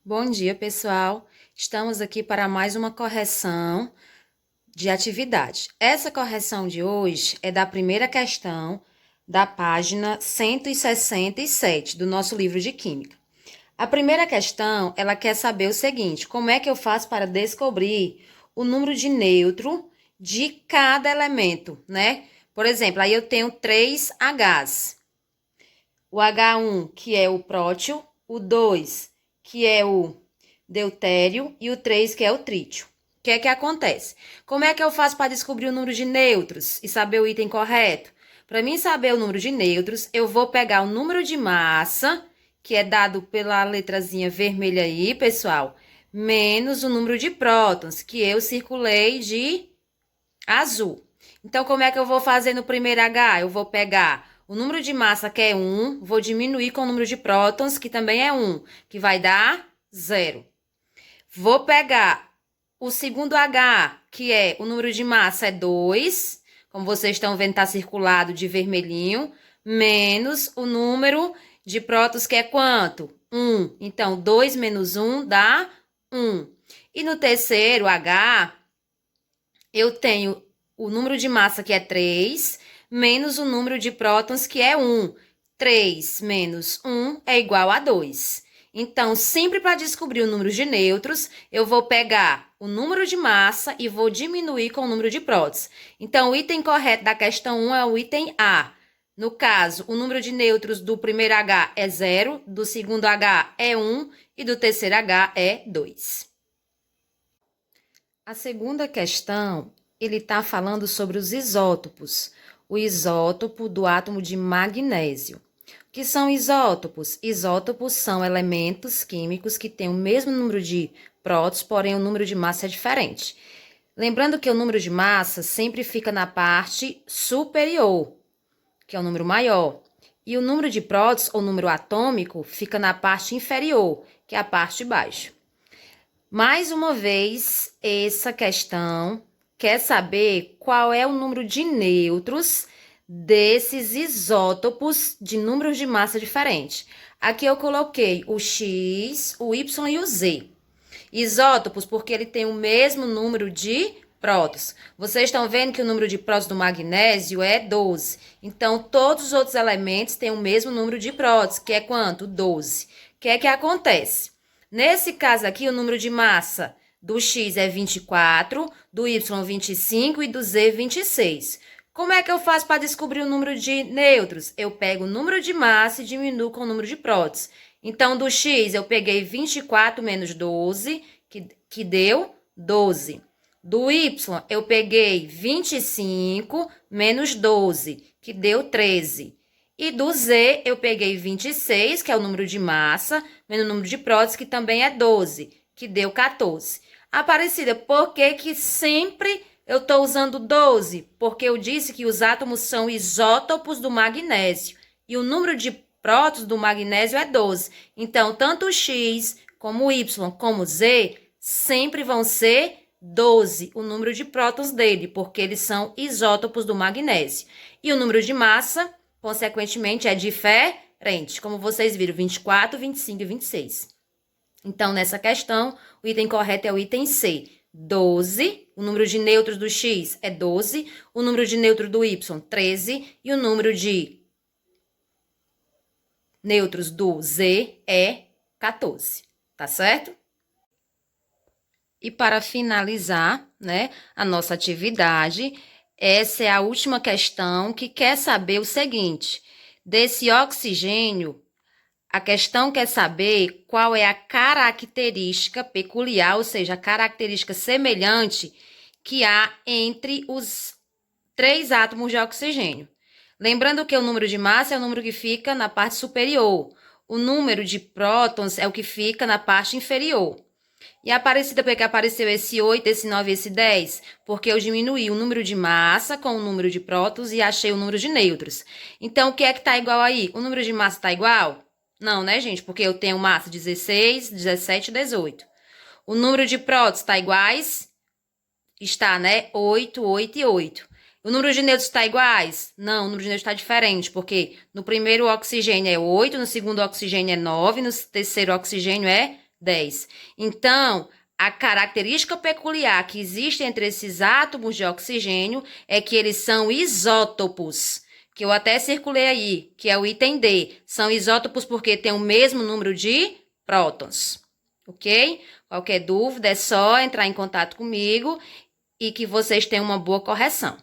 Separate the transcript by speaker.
Speaker 1: Bom dia, pessoal. Estamos aqui para mais uma correção de atividade. Essa correção de hoje é da primeira questão da página 167 do nosso livro de Química. A primeira questão, ela quer saber o seguinte: como é que eu faço para descobrir o número de nêutron de cada elemento, né? Por exemplo, aí eu tenho 3 Hs. O H1, que é o prótio, o 2, que é o deutério, e o 3, que é o trítio. O que é que acontece? Como é que eu faço para descobrir o número de nêutrons e saber o item correto? Para mim saber o número de nêutrons, eu vou pegar o número de massa, que é dado pela letrazinha vermelha aí, pessoal, menos o número de prótons, que eu circulei de azul. Então, como é que eu vou fazer no primeiro H? Eu vou pegar o número de massa, que é 1, vou diminuir com o número de prótons, que também é 1, que vai dar 0. Vou pegar o segundo H, que é o número de massa é 2, como vocês estão vendo, está circulado de vermelhinho, menos o número de prótons, que é quanto? 1. Então, 2 menos 1 dá 1. E no terceiro H, eu tenho o número de massa, que é 3, menos o número de prótons, que é 1. 3 menos 1 é igual a 2. Então, sempre para descobrir o número de nêutrons, eu vou pegar o número de massa e vou diminuir com o número de prótons. Então, o item correto da questão 1 é o item A. No caso, o número de nêutrons do primeiro H é 0, do segundo H é 1 e do terceiro H é 2. A segunda questão, ele está falando sobre os isótopos. O isótopo do átomo de magnésio. O que são isótopos? Isótopos são elementos químicos que têm o mesmo número de prótons, porém o número de massa é diferente. Lembrando que o número de massa sempre fica na parte superior, que é o número maior. E o número de prótons, ou número atômico, fica na parte inferior, que é a parte de baixo. Mais uma vez, essa questão quer saber qual é o número de nêutrons desses isótopos de números de massa diferentes. Aqui eu coloquei o X, o Y e o Z. Isótopos porque ele tem o mesmo número de prótons. Vocês estão vendo que o número de prótons do magnésio é 12. Então, todos os outros elementos têm o mesmo número de prótons, que é quanto? 12. O que é que acontece? Nesse caso aqui, o número de massa do X é 24, do Y 25 e do Z 26. Como é que eu faço para descobrir o número de nêutrons? Eu pego o número de massa e diminuo com o número de prótons. Então, do X eu peguei 24 menos 12, que deu 12. Do Y eu peguei 25 menos 12, que deu 13. E do Z, eu peguei 26, que é o número de massa, menos o número de prótons, que também é 12, que deu 14. Aparecida, por que que sempre eu estou usando 12? Porque eu disse que os átomos são isótopos do magnésio. E o número de prótons do magnésio é 12. Então, tanto o X, como o Y, como o Z, sempre vão ser 12, o número de prótons dele, porque eles são isótopos do magnésio. E o número de massa, consequentemente, é diferente, como vocês viram, 24, 25 e 26. Então, nessa questão, o item correto é o item C, 12. O número de nêutrons do X é 12, o número de nêutrons do Y, 13, e o número de nêutrons do Z é 14, tá certo? E para finalizar, né, a nossa atividade, essa é a última questão que quer saber o seguinte: desse oxigênio, a questão quer saber qual é a característica peculiar, ou seja, a característica semelhante que há entre os 3 átomos de oxigênio. Lembrando que o número de massa é o número que fica na parte superior. O número de prótons é o que fica na parte inferior. E Aparecida, porque apareceu esse 8, esse 9 e esse 10? Porque eu diminuí o número de massa com o número de prótons e achei o número de nêutrons. Então, o que é que está igual aí? O número de massa está igual? Não, né, gente? Porque eu tenho massa 16, 17 e 18. O número de prótons está iguais? Está, né? 8, 8 e 8. O número de nêutrons está iguais? Não, o número de nêutrons está diferente, porque no primeiro oxigênio é 8, no segundo oxigênio é 9, no terceiro oxigênio é 10. Então, a característica peculiar que existe entre esses átomos de oxigênio é que eles são isótopos, que eu até circulei aí, que é o item D. São isótopos porque têm o mesmo número de prótons, ok? Qualquer dúvida é só entrar em contato comigo e que vocês tenham uma boa correção.